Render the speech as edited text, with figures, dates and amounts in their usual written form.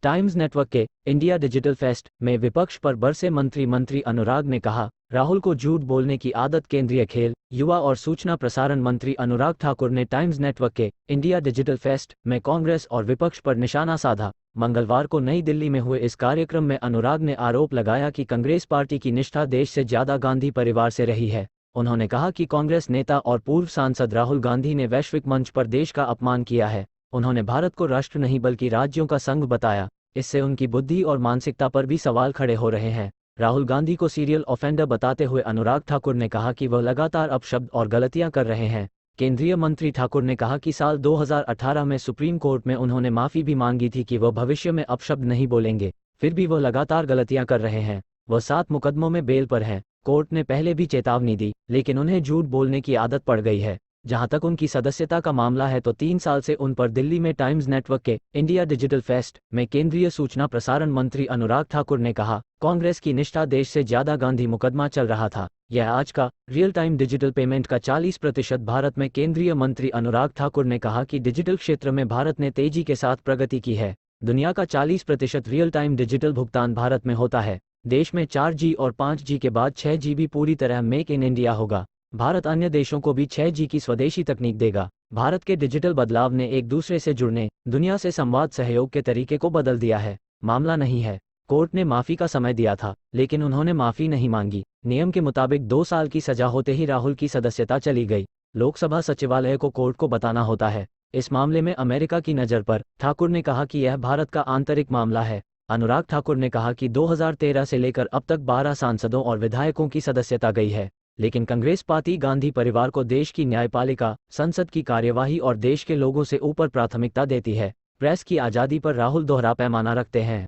Times network के India digital fest में विपक्ष पर बरसे मंत्री अनुराग ने कहा, राहुल को झूठ बोलने की आदत। केंद्रीय खेल, युवा और सूचना प्रसारण मंत्री अनुराग ठाकुर ने टाइम्स नेटवर्क के इंडिया डिजिटल फेस्ट में कांग्रेस और विपक्ष पर निशाना साधा। मंगलवार को नई दिल्ली में हुए इस कार्यक्रम में अनुराग ने आरोप लगाया कि कांग्रेस पार्टी की निष्ठा देश से ज्यादा गांधी परिवार से रही है। उन्होंने कहा कि कांग्रेस नेता और पूर्व सांसद राहुल गांधी ने वैश्विक मंच पर देश का अपमान किया है। उन्होंने भारत को राष्ट्र नहीं बल्कि राज्यों का संघ बताया। इससे उनकी बुद्धि और मानसिकता पर भी सवाल खड़े हो रहे हैं। राहुल गांधी को सीरियल ऑफेंडर बताते हुए अनुराग ठाकुर ने कहा कि वह लगातार अपशब्द और गलतियां कर रहे हैं। केंद्रीय मंत्री ठाकुर ने कहा कि साल 2018 में सुप्रीम कोर्ट में उन्होंने माफी भी मांगी थी कि वह भविष्य में अपशब्द नहीं बोलेंगे, फिर भी वह लगातार गलतियां कर रहे हैं। वह 7 मुकदमों में बेल पर हैं। कोर्ट ने पहले भी चेतावनी दी, लेकिन उन्हें झूठ बोलने की आदत पड़ गई है। जहां तक उनकी सदस्यता का मामला है तो 3 साल से उन पर दिल्ली में टाइम्स नेटवर्क के इंडिया डिजिटल फेस्ट में केंद्रीय सूचना प्रसारण मंत्री अनुराग ठाकुर ने कहा, कांग्रेस की निष्ठा देश से ज्यादा गांधी मुकदमा चल रहा था। यह आज का रियल टाइम डिजिटल पेमेंट का 40% भारत में। केंद्रीय मंत्री अनुराग ठाकुर ने कहा कि डिजिटल क्षेत्र में भारत ने तेजी के साथ प्रगति की है। दुनिया का 40% रियल टाइम डिजिटल भुगतान भारत में होता है। देश में 4G और 5G के बाद 6G भी पूरी तरह मेक इन इंडिया होगा। भारत अन्य देशों को भी 6G की स्वदेशी तकनीक देगा। भारत के डिजिटल बदलाव ने एक दूसरे से जुड़ने, दुनिया से संवाद सहयोग के तरीके को बदल दिया है। मामला नहीं है। कोर्ट ने माफी का समय दिया था, लेकिन उन्होंने माफी नहीं मांगी। नियम के मुताबिक 2 साल की सजा होते ही राहुल की सदस्यता चली गई। लोकसभा सचिवालय को कोर्ट को बताना होता है। इस मामले में अमेरिका की नज़र पर। ठाकुर ने कहा कि यह भारत का आंतरिक मामला है। अनुराग ठाकुर ने कहा कि 2013 से लेकर अब तक 12 सांसदों और विधायकों की सदस्यता गई है, लेकिन कांग्रेस पार्टी गांधी परिवार को देश की न्यायपालिका, संसद की कार्यवाही और देश के लोगों से ऊपर प्राथमिकता देती है। प्रेस की आज़ादी पर राहुल दोहरा पैमाना रखते हैं।